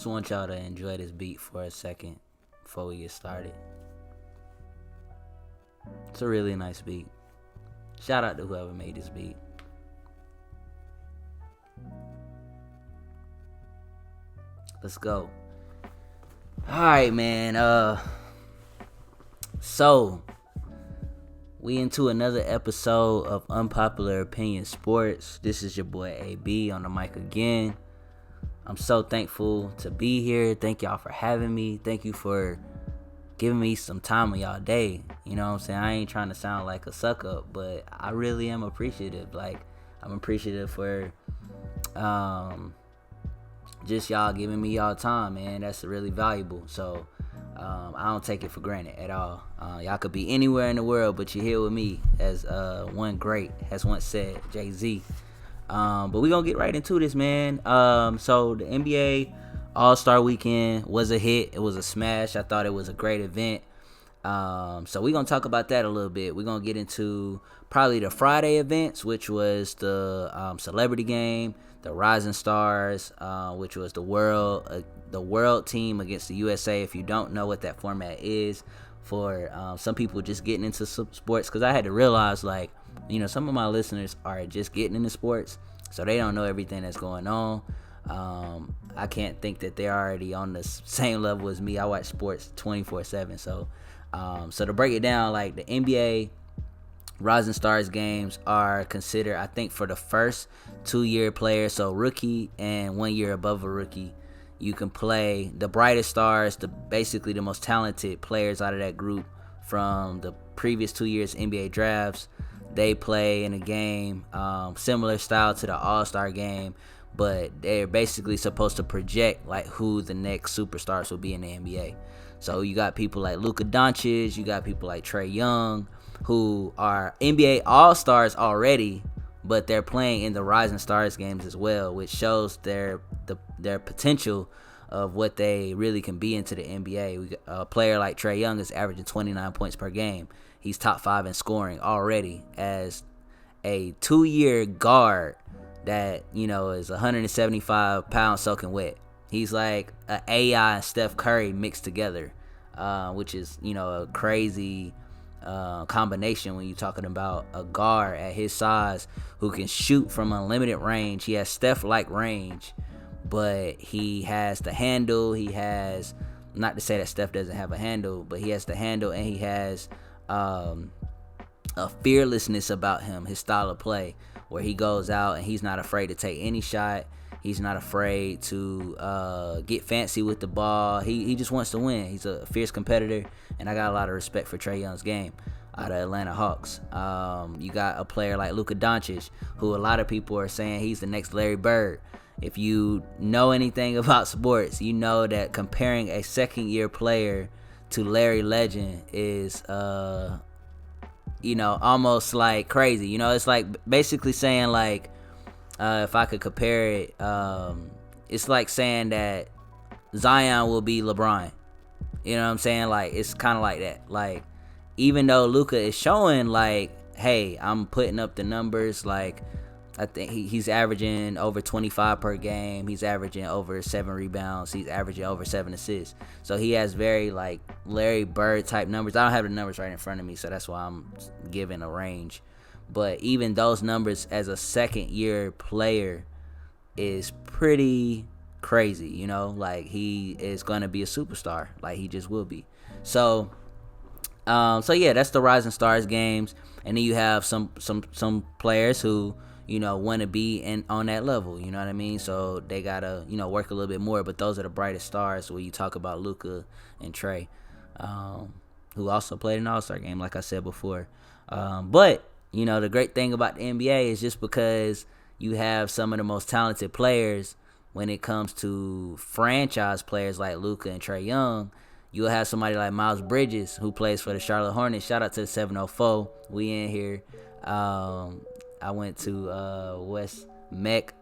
Just want y'all to enjoy this beat for a second before we get started. It's a really nice beat. Shout out to whoever made this beat. Let's go. Alright, man. So we into another episode of Unpopular Opinion Sports. This is your boy AB on the mic again. I'm so thankful to be here. Thank y'all for having me. Thank you for giving me some time of y'all day. You know what I'm saying? I ain't trying to sound like a suck up, but I really am appreciative. Like, I'm appreciative for just y'all giving me y'all time, man. That's really valuable. So I don't take it for granted at all. Y'all could be anywhere in the world, but you're here with me, as one great has once said, Jay-Z. But we're going to get right into this, man. So the NBA All-Star Weekend was a hit. It was a smash. I thought it was a great event. So we're going to talk about that a little bit. We're going to get into probably the Friday events, which was the Celebrity Game, the Rising Stars, which was the world team against the USA. If you don't know what that format is, for some people just getting into sports, because I had to realize, like, you know, some of my listeners are just getting into sports, so they don't know everything that's going on. I can't think that they're already on the same level as me. I watch sports 24/7. So to break it down, like, the NBA Rising Stars games are considered, I think, for the first 2-year players, so rookie and 1 year above a rookie. You can play the brightest stars, basically the most talented players out of that group from the previous 2 years NBA drafts. They play in a game similar style to the All-Star game, but they're basically supposed to project like who the next superstars will be in the NBA. So you got people like Luka Doncic, you got people like Trae Young, who are NBA All-Stars already, but they're playing in the Rising Stars games as well, which shows their potential of what they really can be into the NBA. A player like Trae Young is averaging 29 points per game. He's top 5 in scoring already as a 2-year guard that, you know, is 175 pounds soaking wet. He's like an AI and Steph Curry mixed together, which is, you know, a crazy combination when you're talking about a guard at his size who can shoot from unlimited range. He has Steph-like range, but he has the handle. He has, not to say that Steph doesn't have a handle, but he has the handle, and he has a fearlessness about him, his style of play, where he goes out and he's not afraid to take any shot. He's not afraid to get fancy with the ball. He just wants to win. He's a fierce competitor, and I got a lot of respect for Trae Young's game out of Atlanta Hawks. You got a player like Luka Doncic, who a lot of people are saying he's the next Larry Bird. If you know anything about sports, you know that comparing a second-year player to Larry Legend is, you know, almost like crazy. You know, it's like basically saying, like, if I could compare it, it's like saying that Zion will be LeBron. You know what I'm saying? Like, it's kind of like that. Like, even though Luka is showing, like, hey, I'm putting up the numbers, like, I think he's averaging over 25 per game. He's averaging over 7 rebounds. He's averaging over 7 assists. So he has very, like, Larry Bird type numbers. I don't have the numbers right in front of me, so that's why I'm giving a range. But even those numbers as a second-year player is pretty crazy, you know? Like, he is going to be a superstar. Like, he just will be. So yeah, that's the Rising Stars games. And then you have some players who, you know, want to be on that level, you know what I mean? So they got to, you know, work a little bit more. But those are the brightest stars where you talk about Luka and Trae, who also played an All-Star game, like I said before. But, you know, the great thing about the NBA is just because you have some of the most talented players when it comes to franchise players like Luka and Trae Young, you'll have somebody like Miles Bridges, who plays for the Charlotte Hornets. Shout out to the 704. We in here. I went to West Mech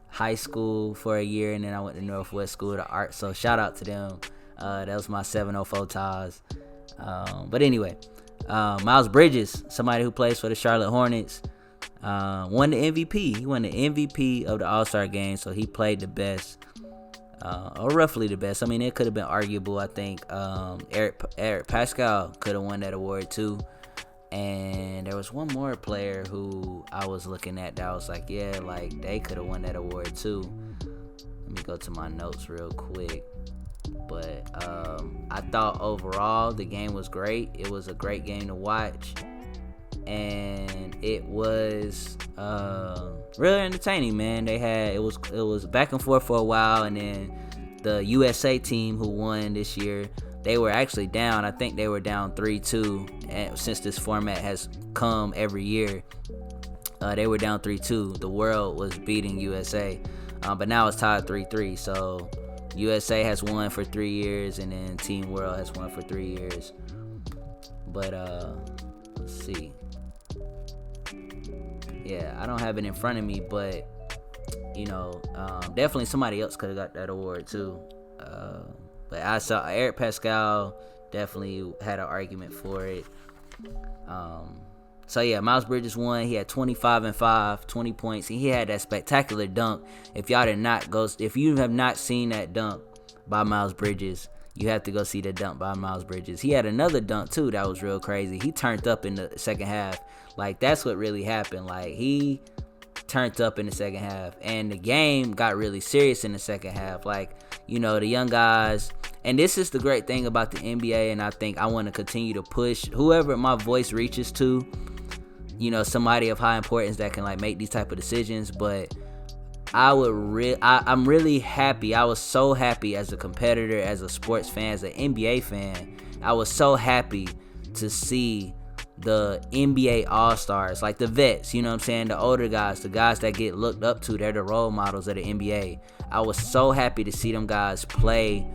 High School for a year, and then I went to Northwest School of Art. So shout out to them. That was my 704 ties. But anyway, Miles Bridges, somebody who plays for the Charlotte Hornets, won the MVP. He won the MVP of the All-Star game, so he played the best. or roughly the best. I mean, it could have been arguable. I think Eric Pascal could have won that award too. And there was one more player who I was looking at that I was like, yeah, like they could have won that award too. Let me go to my notes real quick. But I thought overall the game was great. It was a great game to watch, and it was really entertaining, man. It was back and forth for a while, and then the USA team who won this year, they were actually down. I think they were down 3-2, and since this format has come every year, they were down 3-2. The world was beating USA, but now it's tied 3-3. So USA has won for 3 years, and then Team World has won for 3 years. But let's see. Yeah, I don't have it in front of me, but definitely somebody else could have got that award too. But I saw Eric Pascal definitely had an argument for it. So yeah, Miles Bridges won. He had 25 and 5, 20 points, and he had that spectacular dunk. If you have not seen that dunk by Miles Bridges, you have to go see the dunk by Miles Bridges. He had another dunk too that was real crazy. He turned up in the second half. Like, that's what really happened. Like, he turned up in the second half, and the game got really serious in the second half. Like, the young guys, and this is the great thing about the NBA, and I think I want to continue to push whoever my voice reaches to, somebody of high importance that can like make these type of decisions. But I'm really happy. I was so happy as a competitor, as a sports fan, as an NBA fan. I was so happy to see the NBA All-Stars, like the vets, you know what I'm saying, the older guys, the guys that get looked up to, they're the role models of the NBA. I was so happy to see them guys play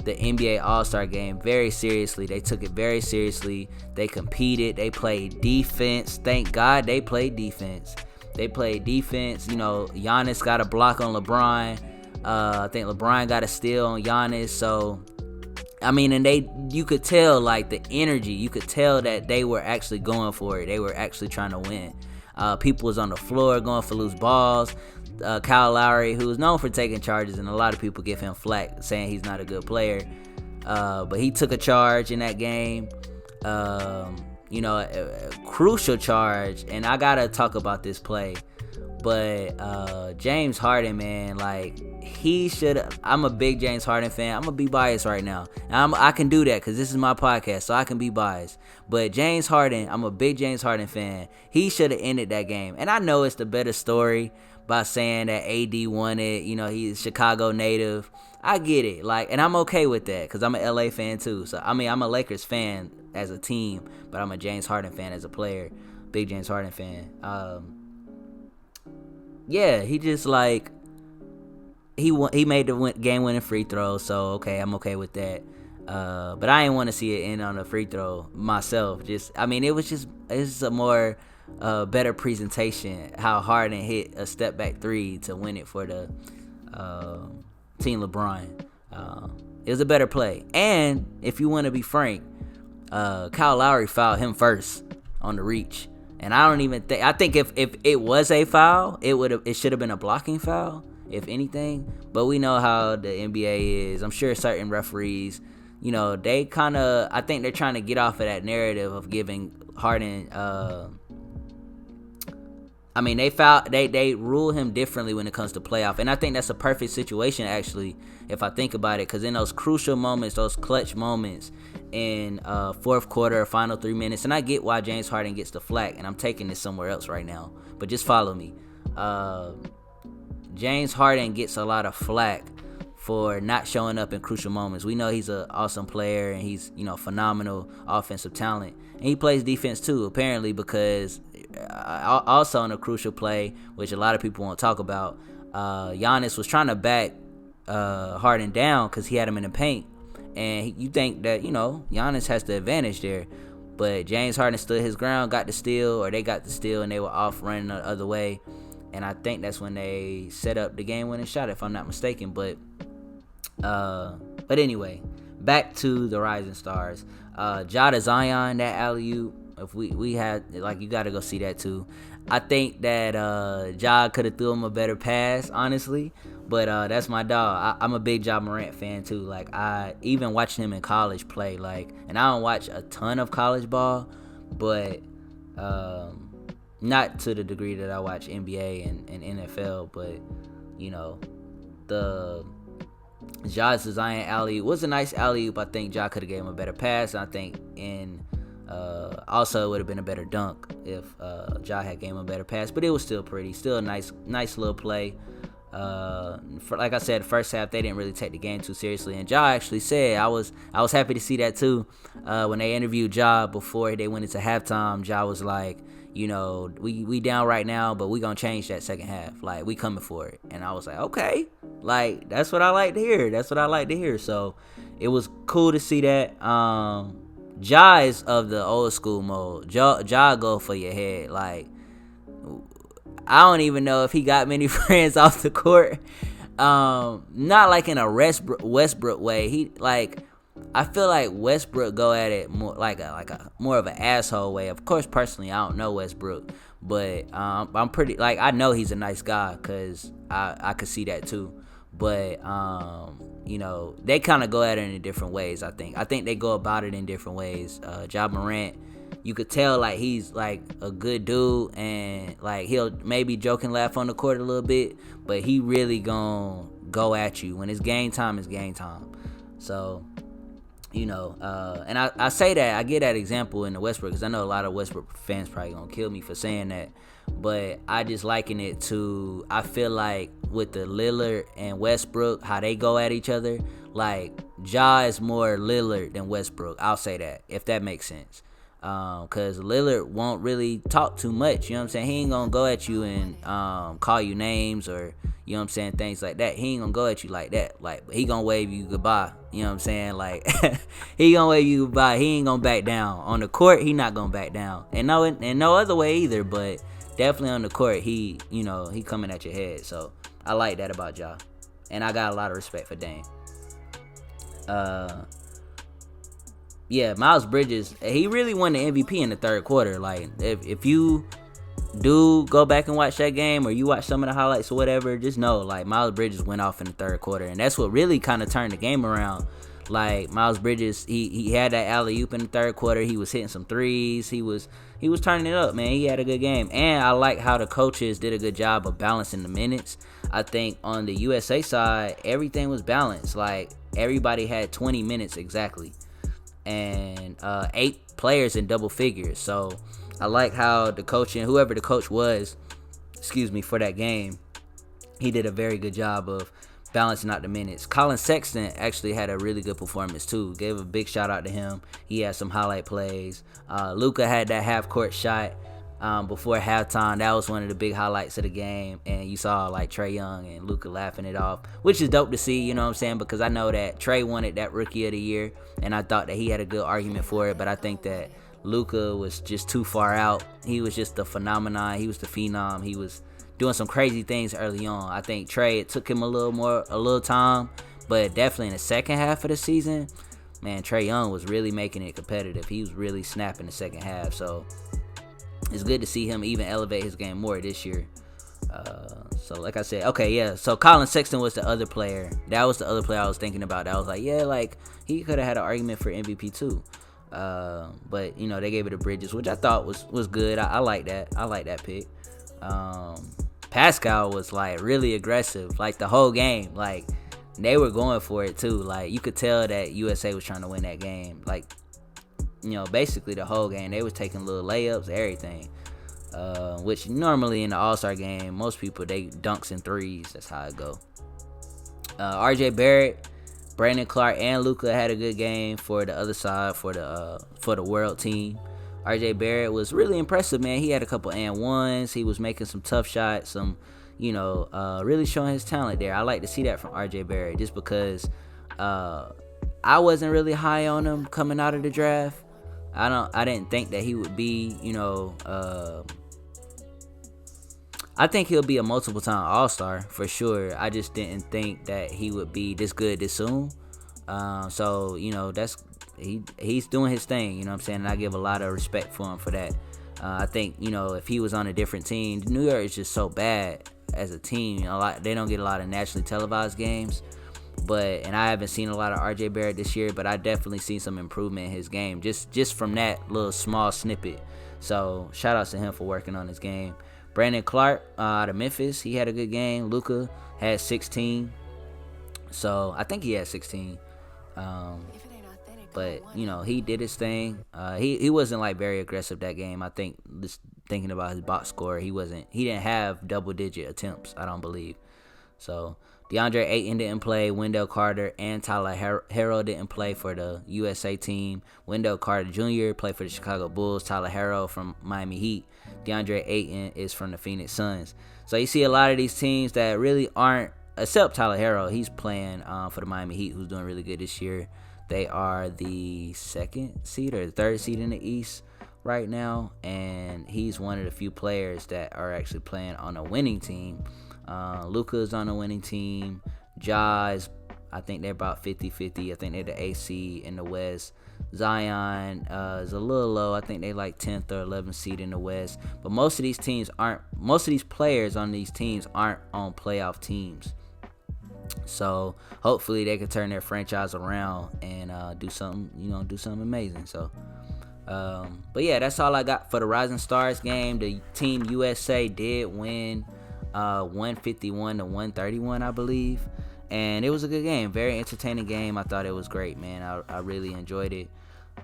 the NBA All-Star game very seriously. They took it very seriously. They competed. They played defense. Thank God they played defense. Giannis got a block on LeBron. I think LeBron got a steal on Giannis. So, I mean, and you could tell, like, the energy. You could tell that they were actually going for it. They were actually trying to win. People was on the floor going for loose balls. Kyle Lowry, who is known for taking charges, and a lot of people give him flack saying he's not a good player. But he took a charge in that game. A crucial charge. And I got to talk about this play. But James Harden, man, like, he should. I'm a big James Harden fan. I'm gonna be biased right now. I can do that because this is my podcast, so I can be biased. But James Harden, I'm a big James Harden fan. He should have ended that game. And I know it's the better story by saying that AD won it. He's a Chicago native. I get it, like, and I'm okay with that because I'm an LA fan too. So I mean, I'm a Lakers fan as a team, but I'm a James Harden fan as a player. Big James Harden fan. Yeah, he just like he made the game-winning free throw, so okay, I'm okay with that. But I didn't want to see it end on a free throw myself. It's a more better presentation how Harden hit a step back three to win it for the Team LeBron. It was a better play, and if you want to be frank, Kyle Lowry fouled him first on the reach. And I don't even think. I think if it was a foul, it should have been a blocking foul, if anything. But we know how the NBA is. I'm sure certain referees, they kind of. I think they're trying to get off of that narrative of giving Harden. They rule him differently when it comes to playoff, and I think that's a perfect situation actually, if I think about it, because in those crucial moments, those clutch moments in fourth quarter, final 3 minutes, and I get why James Harden gets the flack, and I'm taking this somewhere else right now, but just follow me. James Harden gets a lot of flack for not showing up in crucial moments. We know he's an awesome player, and he's phenomenal offensive talent, and he plays defense too, apparently, because also in a crucial play, which a lot of people won't talk about, Giannis was trying to back Harden down because he had him in the paint, and you think that Giannis has the advantage there, but James Harden stood his ground, got the steal, or they got the steal, and they were off running the other way, and I think that's when they set up the game-winning shot, if I'm not mistaken. But anyway, back to the Rising Stars. Jada Zion, that alley-oop, if we had, like, you got to go see that too. I think that Ja could have threw him a better pass, honestly. But that's my dog. I'm a big Ja Morant fan too. Like, I even watching him in college play. Like, and I don't watch a ton of college ball, but not to the degree that I watch NBA and NFL. But you know, the Ja's design alley was a nice alley oop. I think Ja could have gave him a better pass. I think also it would have been a better dunk if Ja had gave him a better pass. But it was still pretty, still a nice little play. Like I said, the first half they didn't really take the game too seriously, and Ja actually said, I was happy to see that too. When they interviewed Ja before they went into halftime, Ja was like, you know, we down right now, but we gonna change that second half. Like, we coming for it. And I was like, okay, like, that's what I like to hear. So it was cool to see that. Ja is of the old school mode. Ja go for your head. Like, I don't even know if he got many friends off the court. Not like in a Westbrook way. He, like, I feel like Westbrook go at it more like a more of an asshole way. Of course, personally, I don't know Westbrook, but I'm pretty, like, I know he's a nice guy because I could see that too. But you know, they kind of go at it in different ways. I think they go about it in different ways. Ja Morant, you could tell, like, he's like a good dude, and like he'll maybe joke and laugh on the court a little bit, but he really gonna go at you when it's game time. It's game time. So, you know, and I say that, I get that example in the Westbrook because I know a lot of Westbrook fans probably gonna kill me for saying that, but I just liken it to, I feel like with the Lillard and Westbrook, how they go at each other, like, Ja is more Lillard than Westbrook. I'll say that, if that makes sense. Because Lillard won't really talk too much, you know what I'm saying? He ain't gonna go at you and call you names or, you know what I'm saying, things like that. He ain't gonna go at you like that. Like, he gonna wave you goodbye, you know what I'm saying? Like, he gonna wave you goodbye. He ain't gonna back down. On the court, he not gonna back down. And no other way either, but definitely on the court, he, you know, he coming at your head. So I like that about Ja. And I got a lot of respect for Dame. Yeah, Miles Bridges, he really won the MVP in the third quarter. Like, if you do go back and watch that game, or you watch some of the highlights or whatever, just know, like, Miles Bridges went off in the third quarter, and that's what really kind of turned the game around. Like, Miles Bridges, he had that alley-oop in the third quarter. He was hitting some threes. He was turning it up, man. He had a good game. And I like how the coaches did a good job of balancing the minutes. I think on the USA side, everything was balanced. Like, everybody had 20 minutes exactly, and 8 players in double figures. So I like how the coach, and whoever the coach was, for that game, he did a very good job of balancing out the minutes. Colin Sexton actually had a really good performance too. Gave a big shout out to him. He had some highlight plays. Luka had that half court shot before halftime. That was one of the big highlights of the game. And you saw, like, Trae Young and Luka laughing it off, which is dope to see, you know what I'm saying? Because I know that Trae wanted that Rookie of the Year, and I thought that he had a good argument for it. But I think that Luka was just too far out. He was just the phenomenon. He was the phenom. He was doing some crazy things early on. I think Trae, it took him a little time, but definitely in the second half of the season, man, Trae Young was really making it competitive. He was really snapping the second half. So it's good to see him even elevate his game more this year. So like I said, okay, yeah. So Colin Sexton was the other player. That was the other player I was thinking about. I was like, yeah, like, he could have had an argument for MVP too. But, you know, they gave it to Bridges, which I thought was good. I like that. I like that pick. Pascal was, like, really aggressive, like, the whole game. Like, they were going for it too. Like, you could tell that USA was trying to win that game. Like, you know, basically the whole game, they was taking little layups, everything. Which normally in the All-Star game, most people, they dunks and threes. That's how it go. RJ Barrett, Brandon Clark, and Luka had a good game for the other side, for the world team. RJ Barrett was really impressive, man. He had a couple and ones. He was making some tough shots, some, you know, really showing his talent there. I like to see that from RJ Barrett, just because I wasn't really high on him coming out of the draft. I didn't think that he would be, you know, I think he'll be a multiple time All-Star for sure. I just didn't think that he would be this good this soon. So, you know, that's he's doing his thing. You know what I'm saying? And I give a lot of respect for him for that. I think, if he was on a different team, New York is just so bad as a team. They don't get a lot of nationally televised games. And I haven't seen a lot of RJ Barrett this year, but I definitely seen some improvement in his game just from that little small snippet. So shout out to him for working on his game. Brandon Clark out of Memphis, he had a good game. Luka had 16. So I think he had 16. But he did his thing. He wasn't like very aggressive that game. I think just thinking about his box score, he didn't have double digit attempts, I don't believe. So DeAndre Ayton didn't play. Wendell Carter and Tyler Herro didn't play for the USA team. Wendell Carter Jr. played for the Chicago Bulls. Tyler Herro from Miami Heat. DeAndre Ayton is from the Phoenix Suns. So you see a lot of these teams that really aren't, except Tyler Herro. He's playing for the Miami Heat, who's doing really good this year. They are the second seed or the third seed in the East right now, and he's one of the few players that are actually playing on a winning team. Luka's on a winning team. Ja I think they're about 50-50. I think they're the AC in the West. Zion is a little low. I think they like 10th or 11th seed in the West. But most of these players on these teams aren't on playoff teams. So hopefully they can turn their franchise around and do something amazing. So, but yeah, that's all I got for the Rising Stars game. The Team USA did win 151-131, I believe, and it was a good game, very entertaining game. I thought it was great, man. I really enjoyed it.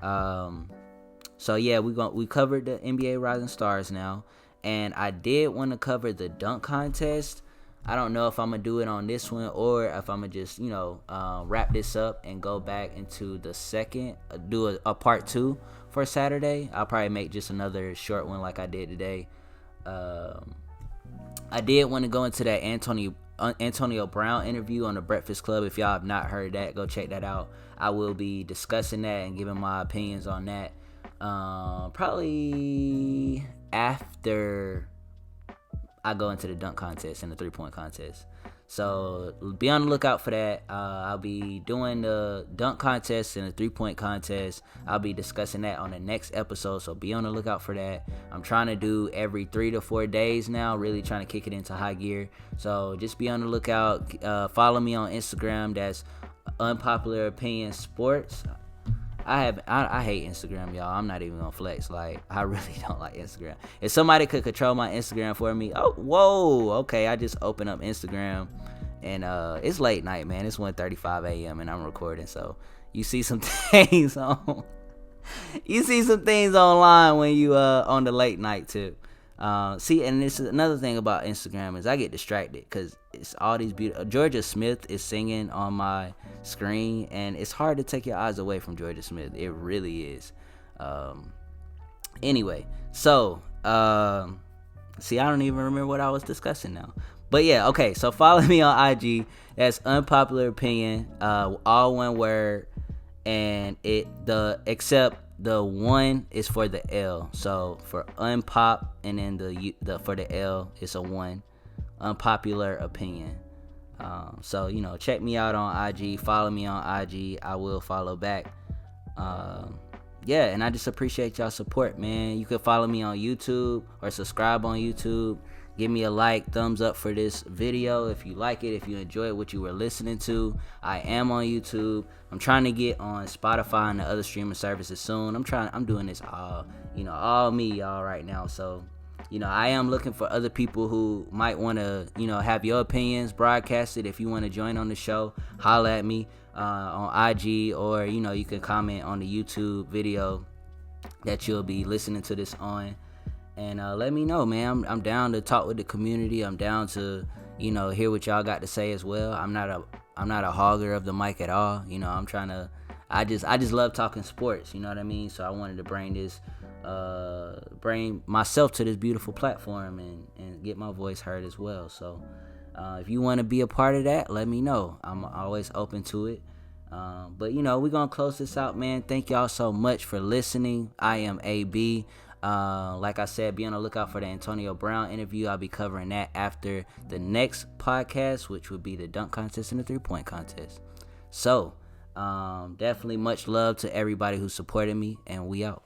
So yeah, we covered the NBA Rising Stars now, and I did want to cover the dunk contest. I don't know if I'm gonna do it on this one or if I'm gonna just wrap this up and go back into the second, do a part 2 for Saturday. I'll probably make just another short one like I did today. I did want to go into that Antonio Brown interview on the Breakfast Club. If y'all have not heard that, go check that out. I will be discussing that and giving my opinions on that probably after I go into the dunk contest and the 3-point contest. So be on the lookout for that. I'll be doing the dunk contest and the 3-point contest. I'll be discussing that on the next episode, so be on the lookout for that. I'm trying to do every 3 to 4 days now, really trying to kick it into high gear. So just be on the lookout. Follow me on Instagram. That's Unpopular Opinion Sports. I hate Instagram, y'all. I'm not even gonna flex. Like, I really don't like Instagram. If somebody could control my Instagram for me, okay. I just open up Instagram, and it's late night, man. It's 1:35 a.m. and I'm recording, so you see some things online when you on the late night tip. And this is another thing about Instagram is I get distracted because it's all these beautiful. Georgia Smith is singing on my screen, and it's hard to take your eyes away from Georgia Smith. It really is. Anyway, so I don't even remember what I was discussing now. But yeah, okay. So follow me on IG. That's Unpopular Opinion, all one word, and except the 1 is for the L. So for unpop, and then the for the L, it's a 1. Unpopular Opinion. So check me out on IG. Follow me on IG. I will follow back. And I just appreciate y'all support, man. You can follow me on YouTube or subscribe on YouTube. Give me a like, thumbs up for this video if you like it, if you enjoyed what you were listening to. I am on YouTube. I'm trying to get on Spotify and the other streaming services soon. I'm doing this all me, y'all, right now. So, I am looking for other people who might want to, have your opinions broadcasted. If you want to join on the show, holla at me on IG, or, you can comment on the YouTube video that you'll be listening to this on. And let me know, man. I'm down to talk with the community. I'm down to, hear what y'all got to say as well. I'm not a hogger of the mic at all. I'm trying to. I just love talking sports. You know what I mean? So I wanted to bring myself to this beautiful platform and get my voice heard as well. So if you want to be a part of that, let me know. I'm always open to it. But we're gonna close this out, man. Thank y'all so much for listening. I am AB. Like I said, be on the lookout for the Antonio Brown interview. I'll be covering that after the next podcast, which would be the dunk contest and the 3-point contest. So Definitely much love to everybody who supported me, and we out.